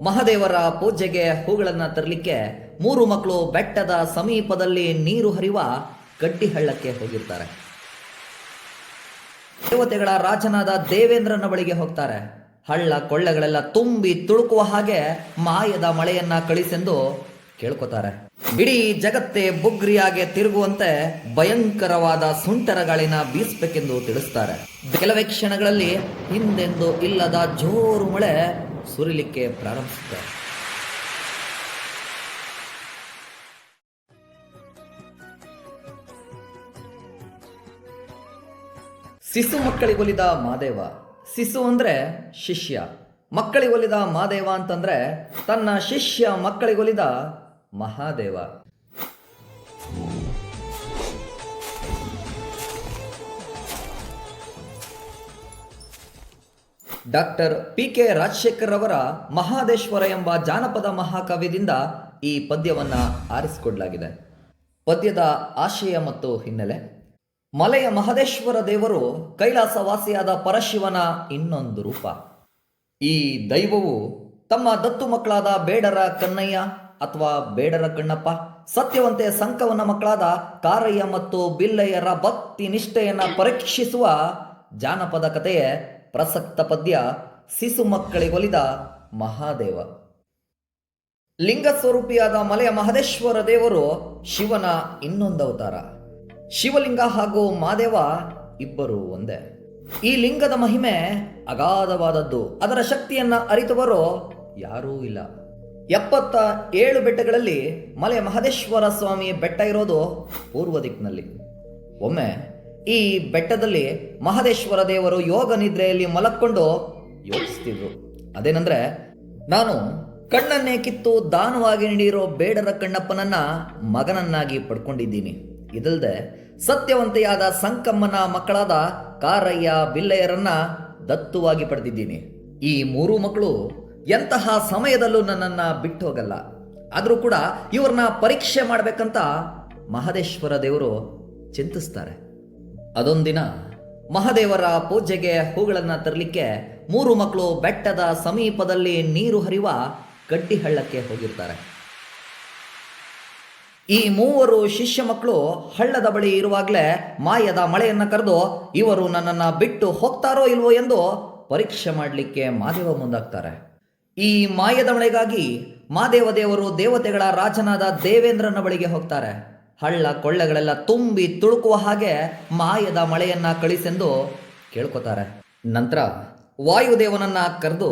ಮಹಾದೇವರ ಪೂಜೆಗೆ ಹೂಗಳನ್ನು ತರಲಿಕ್ಕೆ 3 ಮಕ್ಕಳು ಬೆಟ್ಟದ ಸಮೀಪದಲ್ಲಿ ನೀರು ಹರಿಯುವ ಗಡ್ಡಿ ಹಳ್ಳಕ್ಕೆ ಹೋಗಿರ್ತಾರೆ. ದೇವತೆಗಳ ರಾಜನಾದ ದೇವೇಂದ್ರನ ಬಳಿಗೆ ಹೋಗ್ತಾರೆ. ಹಳ್ಳ ಕೊಳ್ಳಗಳೆಲ್ಲ ತುಂಬಿ ತುಳುಕುವ ಹಾಗೆ ಮಾಯದ ಮಳೆಯನ್ನ ಕಳಿಸೆಂದು ಕೇಳ್ಕೊತಾರೆ. ಇಡೀ ಜಗತ್ತೇ ಬುಗ್ರಿಯಾಗೆ ತಿರುಗುವಂತೆ ಭಯಂಕರವಾದ ಸುಂಟರ ಗಾಳಿನ ಬೀಸಬೇಕೆಂದು ತಿಳಿಸ್ತಾರೆ. ಕೆಲವೇ ಕ್ಷಣಗಳಲ್ಲಿ ಹಿಂದೆಂದು ಇಲ್ಲದ ಜೋರು ಮಳೆ ಸುರಿಲಿಕ್ಕೆ ಪ್ರಾರಂಭಿಸುತ್ತೆ. ಶಿಶು ಮಕ್ಕಳಿಗೊಲಿದ ಮಾದೇವ. ಶಿಶು ಅಂದ್ರೆ ಶಿಷ್ಯ, ಮಕ್ಕಳಿಗೊಲಿದ ಮಾದೇವ ಅಂತಂದ್ರೆ ತನ್ನ ಶಿಷ್ಯ ಮಕ್ಕಳಿಗೊಲಿದ ಮಹಾದೇವ. ಡಾಕ್ಟರ್ PK ರಾಜಶೇಖರ್ ಅವರ ಮಹಾದೇಶ್ವರ ಎಂಬ ಜಾನಪದ ಮಹಾಕಾವ್ಯದಿಂದ ಈ ಪದ್ಯವನ್ನ ಆರಿಸಿಕೊಡಲಾಗಿದೆ. ಪದ್ಯದ ಆಶಯ ಮತ್ತು ಹಿನ್ನೆಲೆ: ಮಲೆಯ ಮಹದೇಶ್ವರ ದೇವರು ಕೈಲಾಸವಾಸಿಯಾದ ಪರಶಿವನ ಇನ್ನೊಂದು ರೂಪ. ಈ ದೈವವು ತಮ್ಮ ದತ್ತು ಮಕ್ಕಳಾದ ಬೇಡರ ಕನ್ನಯ್ಯ ಅಥವಾ ಬೇಡರ ಕಣ್ಣಪ್ಪ, ಸತ್ಯವಂತೆ ಸಂಕವನ ಮಕ್ಕಳಾದ ಕಾರಯ್ಯ ಮತ್ತು ಬಿಲ್ಲಯ್ಯರ ಭಕ್ತಿ ನಿಷ್ಠೆಯನ್ನ ಪರೀಕ್ಷಿಸುವ ಜಾನಪದ ಕಥೆಯೇ ಪ್ರಸಕ್ತ ಪದ್ಯ ಶಿಶು ಮಕ್ಕಳಿಗೊಲಿದ ಮಹಾದೇವ. ಲಿಂಗ ಸ್ವರೂಪಿಯಾದ ಮಲೆಯ ಮಹದೇಶ್ವರ ದೇವರು ಶಿವನ ಇನ್ನೊಂದು ಅವತಾರ. ಶಿವಲಿಂಗ ಹಾಗೂ ಮಾದೇವ ಇಬ್ಬರು ಒಂದೇ. ಈ ಲಿಂಗದ ಮಹಿಮೆ ಅಗಾಧವಾದದ್ದು. ಅದರ ಶಕ್ತಿಯನ್ನ ಅರಿತವರು ಯಾರೂ ಇಲ್ಲ. 77 ಬೆಟ್ಟಗಳಲ್ಲಿ ಮಲೆಯ ಮಹದೇಶ್ವರ ಸ್ವಾಮಿ ಬೆಟ್ಟ ಇರೋದು ಪೂರ್ವ ದಿಕ್ಕಿನಲ್ಲಿ. ಒಮ್ಮೆ ಈ ಬೆಟ್ಟದಲ್ಲಿ ಮಹದೇಶ್ವರ ದೇವರು ಯೋಗ ನಿದ್ರೆಯಲ್ಲಿ ಮಲಕ್ಕೊಂಡು ಯೋಚಿಸ್ತಿದ್ರು. ಅದೇನಂದ್ರೆ, ನಾನು ಕಣ್ಣನ್ನೇ ಕಿತ್ತು ದಾನವಾಗಿ ನೀಡಿರೋ ಬೇಡರ ಕಣ್ಣಪ್ಪನನ್ನ ಮಗನನ್ನಾಗಿ ಪಡ್ಕೊಂಡಿದ್ದೀನಿ. ಇದಲ್ಲದೆ ಸತ್ಯವಂತೆಯಾದ ಸಂಕಮ್ಮನ ಮಕ್ಕಳಾದ ಕಾರಯ್ಯ ಬಿಲ್ಲಯ್ಯರನ್ನ ದತ್ತುವಾಗಿ ಪಡೆದಿದ್ದೀನಿ. ಈ 3 ಮಕ್ಕಳು ಎಂತಹ ಸಮಯದಲ್ಲೂ ನನ್ನನ್ನು ಬಿಟ್ಟು ಹೋಗಲ್ಲ. ಆದರೂ ಕೂಡ ಇವ್ರನ್ನ ಪರೀಕ್ಷೆ ಮಾಡಬೇಕಂತ ಮಹದೇಶ್ವರ ದೇವರು ಚಿಂತಿಸ್ತಾರೆ. ಅದೊಂದಿನ ಮಹಾದೇವರ ಪೂಜೆಗೆ ಹೂಗಳನ್ನು ತರಲಿಕ್ಕೆ 3 ಮಕ್ಕಳು ಬೆಟ್ಟದ ಸಮೀಪದಲ್ಲಿ ನೀರು ಹರಿಯುವ ಗಡ್ಡಿ ಹಳ್ಳಕ್ಕೆ ಹೋಗಿರ್ತಾರೆ. ಈ 3 ಶಿಷ್ಯ ಮಕ್ಕಳು ಹಳ್ಳದ ಬಳಿ ಇರುವಾಗಲೇ ಮಾಯದ ಮಳೆಯನ್ನು ಕರೆದು ಇವರು ನನ್ನನ್ನು ಬಿಟ್ಟು ಹೋಗ್ತಾರೋ ಇಲ್ವೋ ಎಂದು ಪರೀಕ್ಷೆ ಮಾಡಲಿಕ್ಕೆ ಮಾದೇವ ಮುಂದಾಗ್ತಾರೆ. ಈ ಮಾಯದ ಮಳೆಗಾಗಿ ಮಾದೇವ ದೇವರು ದೇವತೆಗಳ ರಾಜನಾದ ದೇವೇಂದ್ರನ ಬಳಿಗೆ ಹೋಗ್ತಾರೆ. ಹಳ್ಳ ಕೊಳ್ಳಗಳೆಲ್ಲ ತುಂಬಿ ತುಳುಕುವ ಹಾಗೆ ಮಾಯದ ಮಳೆಯನ್ನ ಕಳಿಸೆಂದು ಕೇಳ್ಕೊತಾರೆ. ನಂತರ ವಾಯುದೇವನನ್ನ ಕರೆದು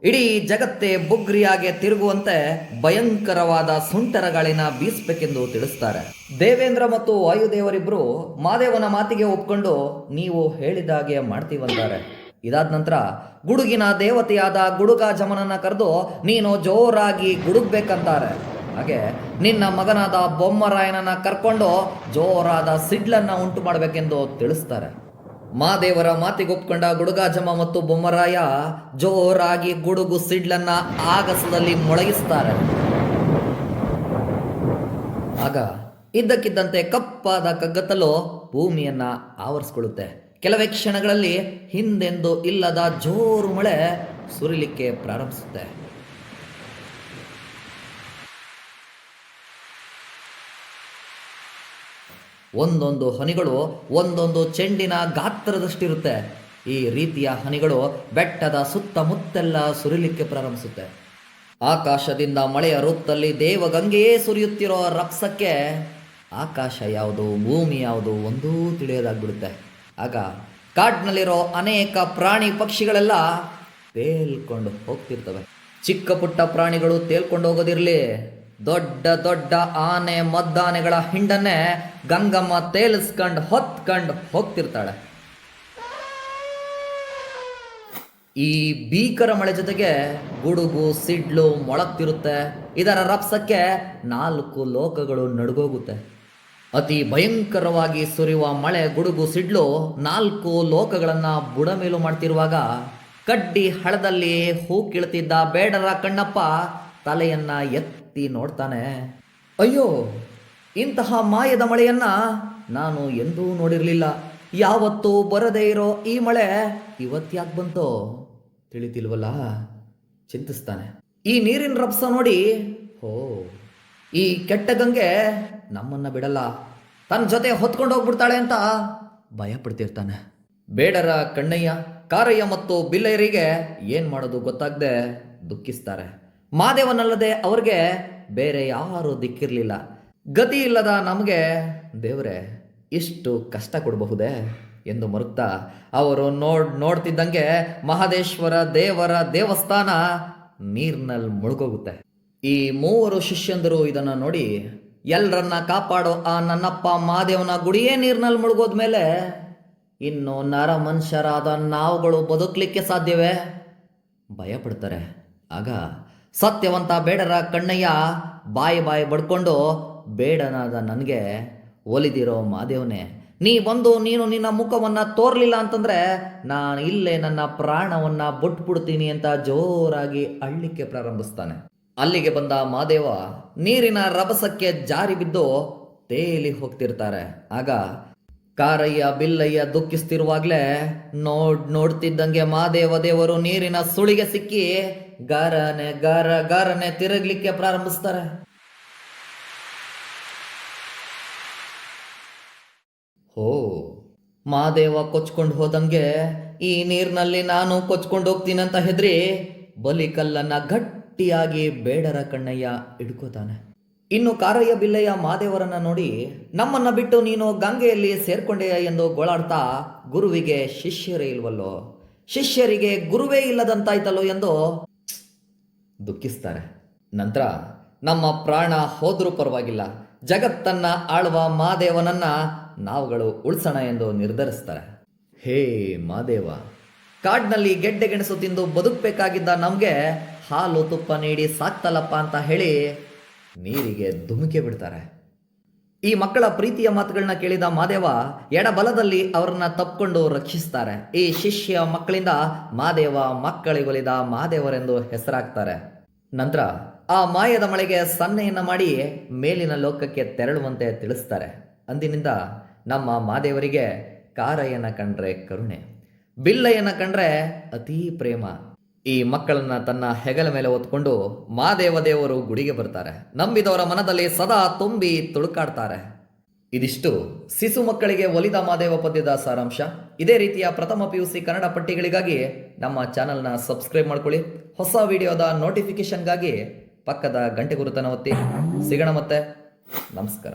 ಇಡೀ ಜಗತ್ತೇ ಬುಗ್ರಿಯಾಗೆ ತಿರುಗುವಂತೆ ಭಯಂಕರವಾದ ಸುಂಟರ ಗಾಳಿನ ಬೀಸಬೇಕೆಂದು ತಿಳಿಸ್ತಾರೆ. ದೇವೇಂದ್ರ ಮತ್ತು ವಾಯುದೇವರಿಬ್ರು ಮಾದೇವನ ಮಾತಿಗೆ ಒಪ್ಕೊಂಡು ನೀವು ಹೇಳಿದಾಗೆ ಮಾಡ್ತೀವಂತಾರೆ. ಇದಾದ ನಂತರ ಗುಡುಗಿನ ದೇವತೆಯಾದ ಗುಡುಗ ಜಮನನ್ನ ಕರೆದು ನೀನು ಜೋರಾಗಿ ಗುಡುಗ್ಬೇಕಂತಾರೆ. ಹಾಗೆ ನಿನ್ನ ಮಗನಾದ ಬೊಮ್ಮರಾಯನನ್ನ ಕರ್ಕೊಂಡು ಜೋರಾದ ಸಿಡ್ಲನ್ನ ಉಂಟು ಮಾಡಬೇಕೆಂದು ತಿಳಿಸ್ತಾರೆ. ಮಾದೇವರ ಮಾತಿಗೊಪ್ಕೊಂಡ ಗುಡುಗಾಜಮ್ಮ ಮತ್ತು ಬೊಮ್ಮರಾಯ ಜೋರಾಗಿ ಗುಡುಗು ಸಿಡ್ಲನ್ನ ಆಗಸದಲ್ಲಿ ಮೊಳಗಿಸ್ತಾರೆ. ಆಗ ಇದ್ದಕ್ಕಿದ್ದಂತೆ ಕಪ್ಪಾದ ಕಗ್ಗತ್ತಲು ಭೂಮಿಯನ್ನ ಆವರಿಸ್ಕೊಳ್ಳುತ್ತೆ. ಕೆಲವೇ ಕ್ಷಣಗಳಲ್ಲಿ ಹಿಂದೆಂದು ಇಲ್ಲದ ಜೋರು ಮಳೆ ಸುರಿಲಿಕ್ಕೆ ಪ್ರಾರಂಭಿಸುತ್ತೆ. ಒಂದೊಂದು ಹನಿಗಳು ಒಂದೊಂದು ಚೆಂಡಿನ ಗಾತ್ರದಷ್ಟಿರುತ್ತೆ. ಈ ರೀತಿಯ ಹನಿಗಳು ಬೆಟ್ಟದ ಸುತ್ತಮುತ್ತೆಲ್ಲ ಸುರಿಲಿಕ್ಕೆ ಪ್ರಾರಂಭಿಸುತ್ತೆ. ಆಕಾಶದಿಂದ ಮಳೆಯ ರೂಪದಲ್ಲಿ ದೇವಗಂಗೆಯೇ ಸುರಿಯುತ್ತಿರೋ ರಭಸಕ್ಕೆ ಆಕಾಶ ಯಾವುದು ಭೂಮಿ ಯಾವುದು ಒಂದೂ ತಿಳಿಯೋದಾಗ್ಬಿಡುತ್ತೆ. ಆಗ ಕಾಡಿನಲ್ಲಿರೋ ಅನೇಕ ಪ್ರಾಣಿ ಪಕ್ಷಿಗಳೆಲ್ಲ ತೇಲ್ಕೊಂಡು ಹೋಗ್ತಿರ್ತವೆ. ಚಿಕ್ಕ ಪುಟ್ಟ ಪ್ರಾಣಿಗಳು ತೇಲ್ಕೊಂಡು ಹೋಗೋದಿರಲಿ, ದೊಡ್ಡ ದೊಡ್ಡ ಆನೆ ಮದ್ದಾನೆಗಳ ಹಿಂಡನ್ನೇ ಗಂಗಮ್ಮ ತೇಲಿಸ್ಕೊಂಡು ಹೊತ್ಕೊಂಡು ಹೋಗ್ತಿರ್ತಾಳೆ. ಈ ಭೀಕರ ಮಳೆ ಜೊತೆಗೆ ಗುಡುಗು ಸಿಡ್ಲು ಮೊಳಗ್ತಿರುತ್ತೆ. ಇದರ ರಭಸಕ್ಕೆ 4 ಲೋಕಗಳು ನಡುಗೋಗುತ್ತೆ. ಅತಿ ಭಯಂಕರವಾಗಿ ಸುರಿಯುವ ಮಳೆ ಗುಡುಗು ಸಿಡ್ಲು 4 ಲೋಕಗಳನ್ನ ಬುಡಮೇಲು ಮಾಡ್ತಿರುವಾಗ ಕಡ್ಡಿ ಹಳದಲ್ಲಿ ಹೂ ಕೀಳ್ತಿದ್ದ ಬೇಡರ ಕಣ್ಣಪ್ಪ ತಲೆಯನ್ನ ಎತ್ತಿ ನೋಡ್ತಾನೆ. ಅಯ್ಯೋ, ಇಂತಹ ಮಾಯದ ಮಳೆಯನ್ನ ನಾನು ಎಂದೂ ನೋಡಿರಲಿಲ್ಲ. ಯಾವತ್ತೂ ಬರದೇ ಇರೋ ಈ ಮಳೆ ಇವತ್ತ್ಯಾಕೆ ಬಂತೋ ತಿಳಿತಿಲ್ವಲ್ಲ ಚಿಂತಿಸ್ತಾನೆ. ಈ ನೀರಿನ ರಭಸ ನೋಡಿ, ಓ, ಈ ಕೆಟ್ಟ ಗಂಗೆ ನಮ್ಮನ್ನ ಬಿಡಲ್ಲ, ತನ್ನ ಜೊತೆ ಹೊತ್ಕೊಂಡು ಹೋಗ್ಬಿಡ್ತಾಳೆ ಅಂತ ಭಯ ಪಡ್ತಿರ್ತಾನೆ. ಬೇಡರ ಕಣ್ಣಯ್ಯ, ಕಾರಯ್ಯ ಮತ್ತು ಬಿಲ್ಲಯ್ಯರಿಗೆ ಏನ್ ಮಾಡೋದು ಗೊತ್ತಾಗದೆ ದುಃಖಿಸ್ತಾರೆ. ಮಾದೇವನಲ್ಲದೆ ಅವ್ರಿಗೆ ಬೇರೆ ಯಾರೂ ದಿಕ್ಕಿರ್ಲಿಲ್ಲ. ಗತಿ ಇಲ್ಲದ ನಮಗೆ ದೇವರೇ ಇಷ್ಟು ಕಷ್ಟ ಕೊಡಬಹುದೇ ಎಂದು ಮರುಗ್ತಾ ಅವರು ನೋಡ್ತಿದ್ದಂಗೆ ಮಹದೇಶ್ವರ ದೇವರ ದೇವಸ್ಥಾನ ನೀರ್ನಲ್ಲಿ ಮುಳುಗೋಗುತ್ತೆ. ಈ ಮೂವರು ಶಿಷ್ಯಂದರು ಇದನ್ನ ನೋಡಿ, ಎಲ್ಲರನ್ನ ಕಾಪಾಡೋ ಆ ನನ್ನಪ್ಪ ಮಹಾದೇವನ ಗುಡಿಯೇ ನೀರ್ನಲ್ಲಿ ಮುಳುಗೋದ್ಮೇಲೆ ಇನ್ನು ನರ ಮನುಷ್ಯರಾದ ನಾವುಗಳು ಬದುಕಲಿಕ್ಕೆ ಸಾಧ್ಯವೇ ಭಯ ಪಡ್ತಾರೆ. ಆಗ ಸತ್ಯವಂತ ಬೇಡರ ಕಣ್ಣಯ್ಯ ಬಾಯಿ ಬಡ್ಕೊಂಡು, ಬೇಡನಾದ ನನಗೆ ಒಲಿದಿರೋ ಮಹಾದೇವನೇ, ನೀನು ನಿನ್ನ ಮುಖವನ್ನು ತೋರ್ಲಿಲ್ಲ ಅಂತಂದ್ರೆ ನಾನು ಇಲ್ಲೇ ನನ್ನ ಪ್ರಾಣವನ್ನ ಬಿಟ್ಬಿಡ್ತೀನಿ ಅಂತ ಜೋರಾಗಿ ಅಳ್ಳಿಕ್ಕೆ ಪ್ರಾರಂಭಿಸ್ತಾನೆ. ಅಲ್ಲಿಗೆ ಬಂದ ಮಹಾದೇವ ನೀರಿನ ರಭಸಕ್ಕೆ ಜಾರಿ ಬಿದ್ದು ತೇಲಿ ಹೋಗ್ತಿರ್ತಾರೆ. ಆಗ ಕಾರಯ್ಯ ಬಿಲ್ಲಯ್ಯ ದುಃಖಿಸ್ತಿರುವಾಗ್ಲೇ ನೋಡ್ತಿದ್ದಂಗೆ ಮಹಾದೇವ ದೇವರು ನೀರಿನ ಸುಳಿಗೆ ಸಿಕ್ಕಿ ಗಾರನೆ ತಿರುಗ್ಲಿಕ್ಕೆ ಪ್ರಾರಂಭಿಸ್ತಾರೆ. ಓ, ಮಹಾದೇವ ಕೊಚ್ಕೊಂಡು ಹೋದಂಗೆ ಈ ನೀರಿನಲ್ಲಿ ನಾನು ಕೊಚ್ಕೊಂಡು ಹೋಗ್ತೀನಿ ಅಂತ ಹೆದ್ರಿ ಬಲಿಕಲ್ಲನ್ನ ಗಟ್ಟಿಯಾಗಿ ಬೇಡರ ಕಣ್ಣಯ್ಯ ಹಿಡ್ಕೋತಾನೆ. ಇನ್ನು ಕಾರಯ್ಯ ಬಿಲ್ಲಯ್ಯ ಮಹಾದೇವರನ್ನ ನೋಡಿ, ನಮ್ಮನ್ನ ಬಿಟ್ಟು ನೀನು ಗಂಗೆಯಲ್ಲಿ ಸೇರ್ಕೊಂಡೆಯ ಎಂದು ಗೋಳಾಡ್ತಾ, ಗುರುವಿಗೆ ಶಿಷ್ಯರೇ ಇಲ್ವಲ್ಲೋ, ಶಿಷ್ಯರಿಗೆ ಗುರುವೇ ಇಲ್ಲದಂತಾಯ್ತಲ್ಲೋ ಎಂದು ದುಃಖಿಸ್ತಾರೆ. ನಂತರ ನಮ್ಮ ಪ್ರಾಣ ಹೋದ್ರೂ ಪರವಾಗಿಲ್ಲ, ಜಗತ್ತನ್ನ ಆಳುವ ಮಹಾದೇವನನ್ನ ನಾವುಗಳು ಉಳಿಸೋಣ ಎಂದು ನಿರ್ಧರಿಸ್ತಾರೆ. ಹೇ ಮಹಾದೇವ, ಕಾಡಿನಲ್ಲಿ ಗೆಡ್ಡೆ ಗೆಣಸು ತಿಂದು ಬದುಕಬೇಕಾಗಿದ್ದ ನಮಗೆ ಹಾಲು ತುಪ್ಪ ನೀಡಿ ಸಾಕ್ತಲ್ಲಪ್ಪ ಅಂತ ಹೇಳಿ ನೀರಿಗೆ ಧುಮುಕಿ ಬಿಡ್ತಾರೆ. ಈ ಮಕ್ಕಳ ಪ್ರೀತಿಯ ಮಾತುಗಳನ್ನ ಕೇಳಿದ ಮಹಾದೇವ ಎಡಬಲದಲ್ಲಿ ಅವರನ್ನ ತಪ್ಪಿಕೊಂಡು ರಕ್ಷಿಸ್ತಾರೆ. ಈ ಶಿಷ್ಯ ಮಕ್ಕಳಿಂದ ಮಹಾದೇವ ಮಕ್ಕಳಿಗೊಲಿದ ಮಹಾದೇವರೆಂದು ಹೆಸರಾಗ್ತಾರೆ. ನಂತರ ಆ ಮಾಯದ ಮಳೆಗೆ ಸನ್ನೆಯನ್ನ ಮಾಡಿ ಮೇಲಿನ ಲೋಕಕ್ಕೆ ತೆರಳುವಂತೆ ತಿಳಿಸ್ತಾರೆ. ಅಂದಿನಿಂದ ನಮ್ಮ ಮಹಾದೇವರಿಗೆ ಕಾರಯ್ಯನ ಕಂಡ್ರೆ ಕರುಣೆ, ಬಿಲ್ಲಯ್ಯನ ಕಂಡ್ರೆ ಅತೀ ಪ್ರೇಮ. ಈ ಮಕ್ಕಳನ್ನ ತನ್ನ ಹೆಗಲ ಮೇಲೆ ಹೊತ್ಕೊಂಡು ಮಹಾದೇವ ದೇವರು ಗುಡಿಗೆ ಬರ್ತಾರೆ. ನಂಬಿದವರ ಮನದಲ್ಲಿ ಸದಾ ತುಂಬಿ ತುಳುಕಾಡ್ತಾರೆ. ಇದಿಷ್ಟು ಶಿಶು ಮಕ್ಕಳಿಗೆ ಒಲಿದ ಮಹಾದೇವ ಪದ್ಯದ ಸಾರಾಂಶ. ಇದೇ ರೀತಿಯ ಪ್ರಥಮ PUC ಕನ್ನಡ ಪಟ್ಟಿಗಳಿಗಾಗಿ ನಮ್ಮ ಚಾನಲ್ನ ಸಬ್ಸ್ಕ್ರೈಬ್ ಮಾಡ್ಕೊಳ್ಳಿ. ಹೊಸ ವಿಡಿಯೋದ ನೋಟಿಫಿಕೇಶನ್ಗಾಗಿ ಪಕ್ಕದ ಗಂಟೆ ಗುರುತನ್ನು ಒತ್ತಿ. ಸಿಗೋಣ ಮತ್ತೆ. ನಮಸ್ಕಾರ.